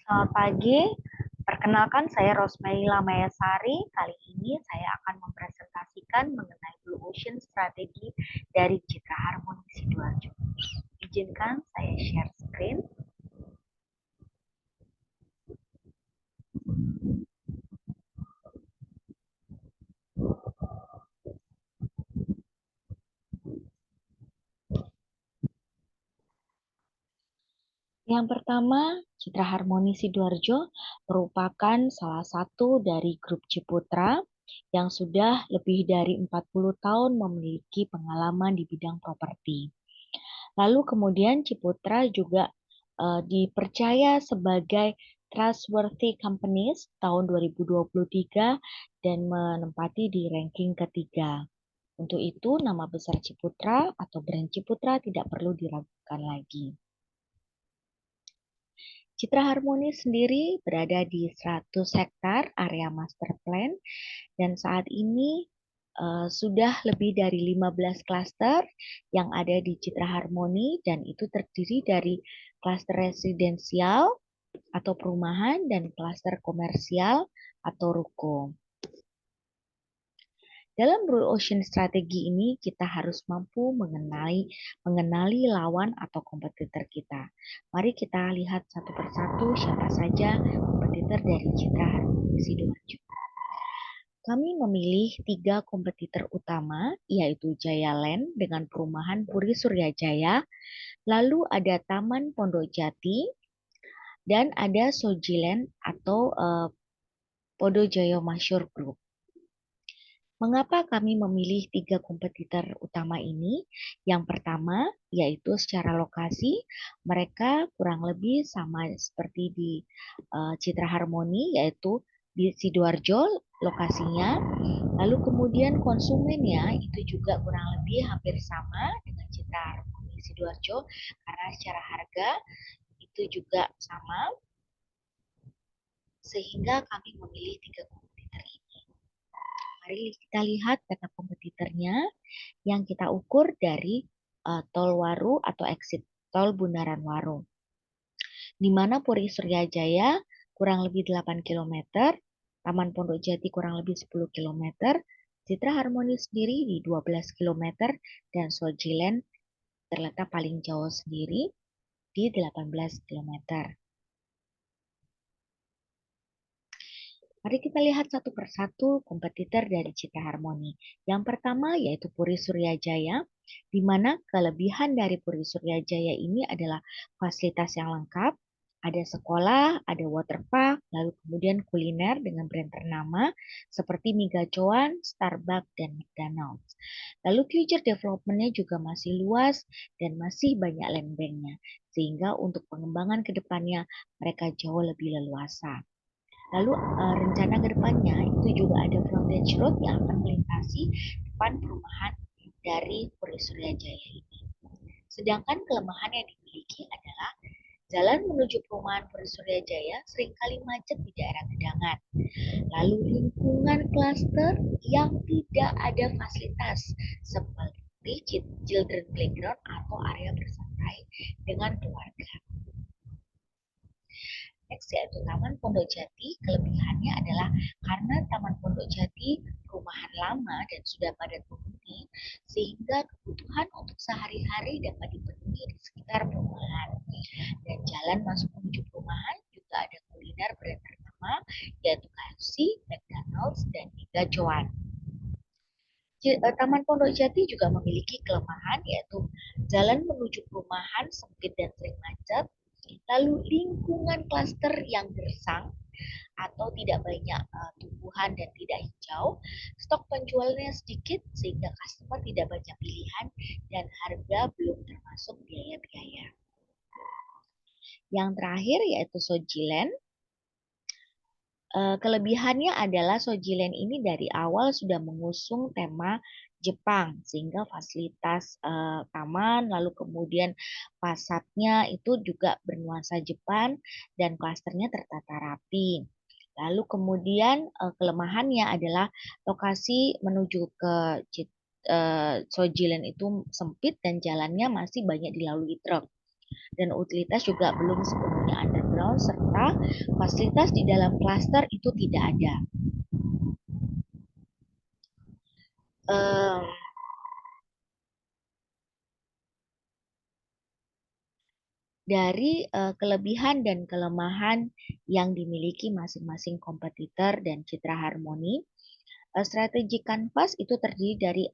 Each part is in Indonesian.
Selamat pagi, perkenalkan saya Rosmelila Mayasari. Kali ini saya akan mempresentasikan mengenai Blue Ocean Strategi dari Citra Harmoni Sidoarjo. Izinkan saya share screen. Yang pertama, Citra Harmoni Sidoarjo merupakan salah satu dari grup Ciputra yang sudah lebih dari 40 tahun memiliki pengalaman di bidang properti. Lalu kemudian Ciputra juga dipercaya sebagai Trustworthy Companies tahun 2023 dan menempati di ranking ketiga. Untuk itu, nama besar Ciputra atau brand Ciputra tidak perlu diragukan lagi. Citra Harmoni sendiri berada di 100 hektar area master plan dan saat ini sudah lebih dari 15 klaster yang ada di Citra Harmoni dan itu terdiri dari klaster residensial atau perumahan dan klaster komersial atau ruko. Dalam Blue Ocean strategi ini kita harus mampu mengenali lawan atau kompetitor kita. Mari kita lihat satu persatu siapa saja kompetitor dari Citra Harmoni Sidoarjo. Kami memilih 3 kompetitor utama, yaitu Jaya Land dengan perumahan Puri Suryajaya, lalu ada Taman Pondok Jati, dan ada Sojiland atau Podo Jaya Masyur Group. Mengapa kami memilih 3 kompetitor utama ini? Yang pertama, yaitu secara lokasi, mereka kurang lebih sama seperti di Citra Harmoni, yaitu di Sidoarjo lokasinya. Lalu kemudian konsumennya itu juga kurang lebih hampir sama dengan Citra Harmoni Sidoarjo, karena secara harga itu juga sama, sehingga kami memilih 3 kompetitor ini. Mari kita lihat data kompetitornya yang kita ukur dari tol Waru atau exit tol Bundaran Waru. Di mana Puri Suryajaya kurang lebih 8 km, Taman Pondok Jati kurang lebih 10 km, Citra Harmoni sendiri di 12 km, dan Sojiland terletak paling jauh sendiri di 18 km. Mari kita lihat satu persatu kompetitor dari Citra Harmoni. Yang pertama yaitu Puri Suryajaya, di mana kelebihan dari Puri Suryajaya ini adalah fasilitas yang lengkap, ada sekolah, ada waterpark, lalu kemudian kuliner dengan brand ternama seperti Migacoan, Starbucks, dan McDonald's. Lalu future development-nya juga masih luas dan masih banyak land bank-nya, sehingga untuk pengembangan ke depannya mereka jauh lebih leluasa. Lalu rencana ke depannya itu juga ada frontage road yang akan melintasi depan perumahan dari Puri Suryajaya ini. Sedangkan kelemahan yang dimiliki adalah jalan menuju perumahan Puri Suryajaya seringkali macet di daerah gedangan. Lalu lingkungan klaster yang tidak ada fasilitas seperti children playground atau area bersantai dengan keluarga. Next yaitu Taman Pondok Jati. Kelebihannya adalah karena Taman Pondok Jati perumahan lama dan sudah padat penghuni, sehingga kebutuhan untuk sehari-hari dapat dipenuhi di sekitar perumahan. Dan jalan masuk menuju perumahan juga ada kuliner brand ternama yaitu KFC, McDonald's, dan Giga Joan. Taman Pondok Jati juga memiliki kelemahan yaitu jalan menuju perumahan sempit dan sering macet, lalu lingkungan klaster yang gersang atau tidak banyak tumbuhan dan tidak hijau, stok penjualnya sedikit sehingga customer tidak banyak pilihan dan harga belum termasuk biaya-biaya. Yang terakhir yaitu Sojiland. Kelebihannya adalah Sojiland ini dari awal sudah mengusung tema Jepang sehingga fasilitas taman lalu kemudian fasadnya itu juga bernuansa Jepang dan klasternya tertata rapi. Lalu kemudian kelemahannya adalah lokasi menuju ke Sojiland itu sempit dan jalannya masih banyak dilalui truk. dan utilitas juga belum sepenuhnya underground, serta fasilitas di dalam klaster itu tidak ada. Um, dari kelebihan dan kelemahan yang dimiliki masing-masing kompetitor dan Citra Harmoni, strategi Canvas itu terdiri dari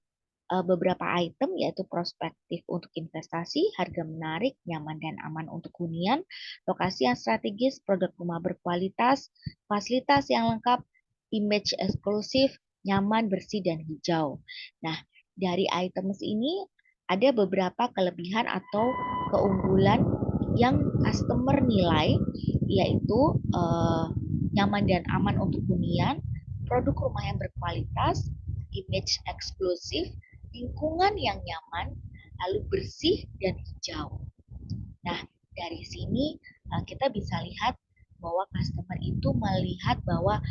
beberapa item, yaitu prospektif untuk investasi, harga menarik, nyaman dan aman untuk hunian, lokasi yang strategis, produk rumah berkualitas, fasilitas yang lengkap, image eksklusif, nyaman, bersih dan hijau. Nah, dari items ini ada beberapa kelebihan atau keunggulan yang customer nilai, yaitu nyaman dan aman untuk hunian, produk rumah yang berkualitas, image eksklusif, lingkungan yang nyaman, lalu bersih dan hijau. Nah, dari sini kita bisa lihat bahwa customer itu melihat bahwa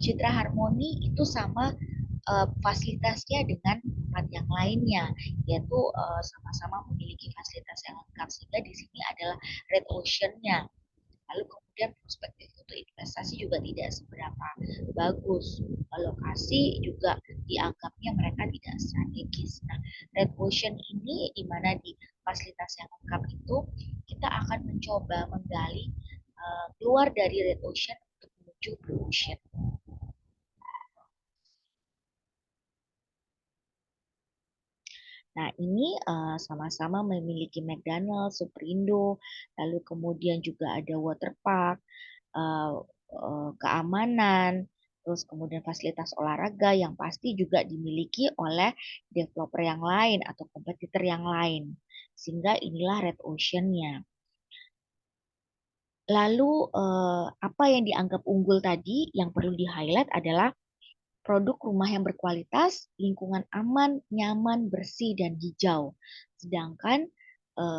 Citra Harmoni itu sama fasilitasnya dengan tempat yang lainnya, yaitu sama-sama memiliki fasilitas yang lengkap, sehingga di sini adalah red ocean-nya. Lalu kemudian perspektif untuk investasi juga tidak seberapa bagus. Lokasi juga dianggapnya mereka tidak strategis. Nah, red ocean ini di mana di fasilitas yang lengkap itu kita akan mencoba menggali keluar dari red ocean untuk menuju blue ocean. Nah, ini sama-sama memiliki McDonald's, Superindo, lalu kemudian juga ada waterpark, uh, keamanan, terus kemudian fasilitas olahraga yang pasti juga dimiliki oleh developer yang lain atau kompetitor yang lain. Sehingga inilah red ocean-nya. Lalu apa yang dianggap unggul tadi yang perlu di-highlight adalah produk rumah yang berkualitas, lingkungan aman, nyaman, bersih, dan hijau. Sedangkan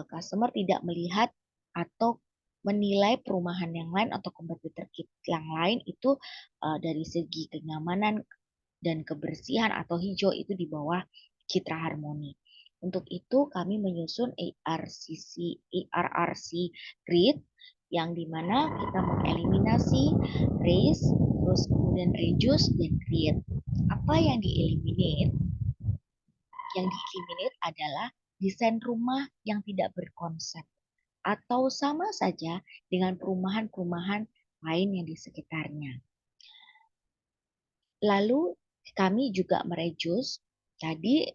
customer tidak melihat atau menilai perumahan yang lain atau kompetitor yang lain itu dari segi kenyamanan dan kebersihan atau hijau itu di bawah Citra Harmoni. Untuk itu kami menyusun ARRC grid yang dimana kita mengeliminasi race, terus kemudian reduce dan create. Apa yang dieliminate? Yang dieliminate adalah desain rumah yang tidak berkonsep atau sama saja dengan perumahan-perumahan lain yang di sekitarnya. Lalu kami juga mereduce tadi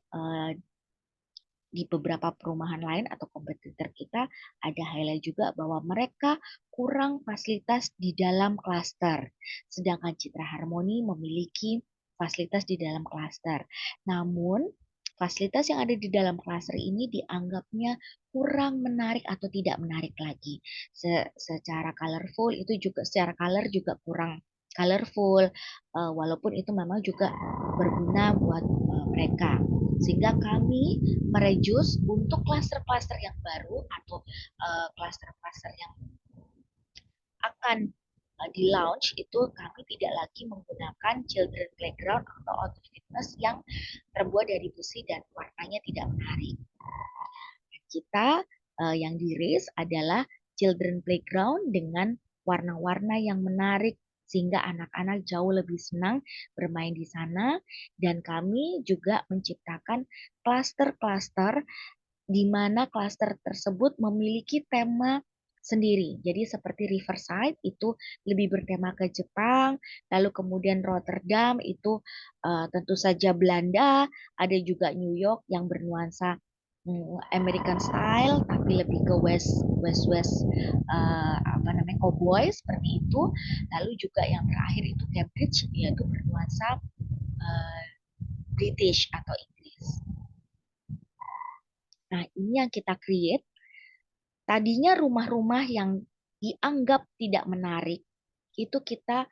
di beberapa perumahan lain atau kompetitor kita ada highlight juga bahwa mereka kurang fasilitas di dalam klaster. Sedangkan Citra Harmoni memiliki fasilitas di dalam klaster. Namun fasilitas yang ada di dalam klaster ini dianggapnya kurang menarik atau tidak menarik lagi. Secara colorful itu juga secara color juga kurang colorful, walaupun itu memang juga berguna buat mereka. Sehingga kami mereduce untuk klaster-klaster yang baru atau klaster-klaster yang akan di launch itu kami tidak lagi menggunakan children playground atau auto fitness yang terbuat dari besi dan warnanya tidak menarik. Kita yang di race adalah children playground dengan warna-warna yang menarik sehingga anak-anak jauh lebih senang bermain di sana, dan kami juga menciptakan klaster-klaster di mana klaster tersebut memiliki tema sendiri. Jadi seperti Riverside itu lebih bertema ke Jepang, lalu kemudian Rotterdam itu tentu saja Belanda, ada juga New York yang bernuansa American style tapi lebih ke West apa namanya cowboy seperti itu. Lalu juga yang terakhir itu Cambridge yaitu bernuansa uh, British atau Inggris. Nah, ini yang kita create. Tadinya rumah-rumah yang dianggap tidak menarik itu kita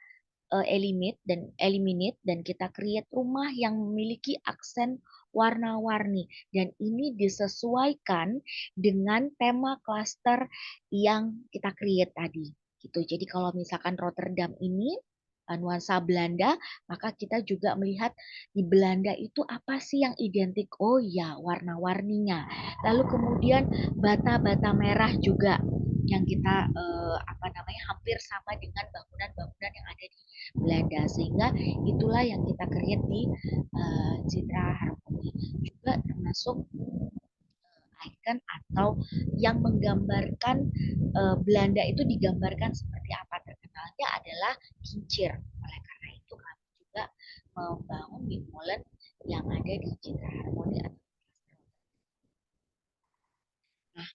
eliminate dan kita create rumah yang memiliki aksen warna-warni, dan ini disesuaikan dengan tema klaster yang kita create tadi gitu. Jadi kalau misalkan Rotterdam ini nuansa Belanda, maka kita juga melihat di Belanda itu apa sih yang identik? Oh ya, warna-warninya. Lalu kemudian bata-bata merah juga yang kita hampir sama dengan bangunan-bangunan yang ada di Belanda, sehingga itulah yang kita create di Citra Harmoni, juga termasuk icon atau yang menggambarkan Belanda itu digambarkan seperti apa. Terkenalnya adalah kincir. Oleh karena itu kami juga membangun Big Molen yang ada di Citra Harmoni atau nah,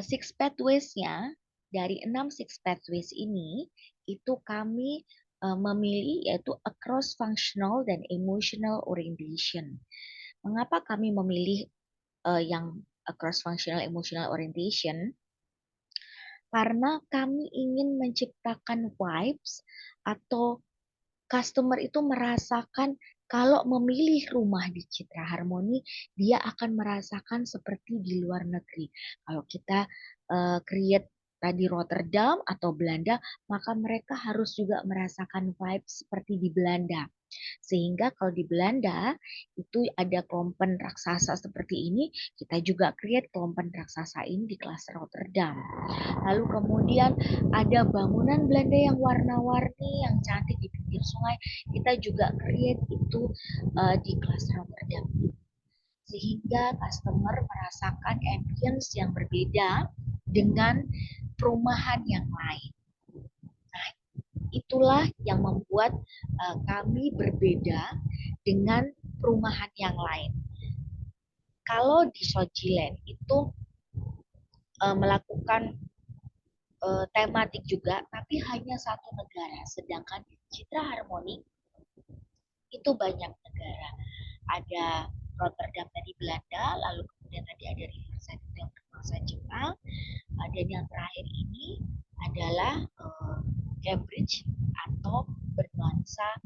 Six Pathways-nya dari 6 Six Pathways ini itu kami memilih yaitu across functional dan emotional orientation. Mengapa kami memilih yang cross functional emotional orientation? Karena kami ingin menciptakan vibes atau customer itu merasakan kalau memilih rumah di Citra Harmoni, dia akan merasakan seperti di luar negeri. Kalau kita create tadi Rotterdam atau Belanda, maka mereka harus juga merasakan vibes seperti di Belanda. Sehingga kalau di Belanda itu ada klompen raksasa seperti ini, kita juga create klompen raksasa ini di kelas Rotterdam. Lalu kemudian ada bangunan Belanda yang warna-warni, yang cantik di pinggir sungai, kita juga create itu di kelas Rotterdam. Sehingga customer merasakan ambience yang berbeda dengan perumahan yang lain. Nah, itulah yang membuat kami berbeda dengan perumahan yang lain. Kalau di Sojiland itu melakukan tematik juga, tapi hanya satu negara. Sedangkan di Citra Harmoni itu banyak negara. Ada Rotterdam dari Belanda, lalu kemudian tadi ada Riverside itu yang berbangsa Jepang, dan yang terakhir ini adalah Cambridge atau bernuansa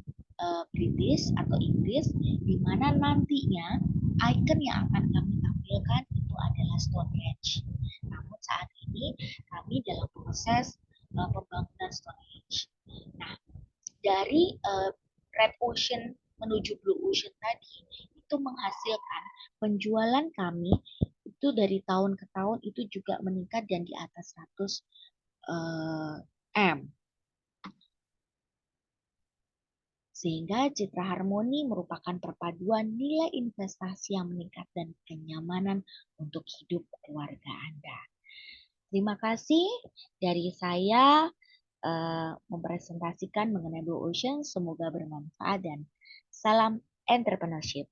British atau Inggris, di mana nantinya icon yang akan kami tampilkan itu adalah Stonehenge. Namun saat ini kami dalam proses pembangunan Stonehenge. Nah, dari Red Ocean menuju Blue Ocean tadi itu menghasilkan penjualan kami itu dari tahun ke tahun itu juga meningkat dan di atas 100 M. Sehingga Citra Harmoni merupakan perpaduan nilai investasi yang meningkat dan kenyamanan untuk hidup keluarga Anda. Terima kasih dari saya mempresentasikan mengenai Blue Ocean. Semoga bermanfaat dan salam entrepreneurship.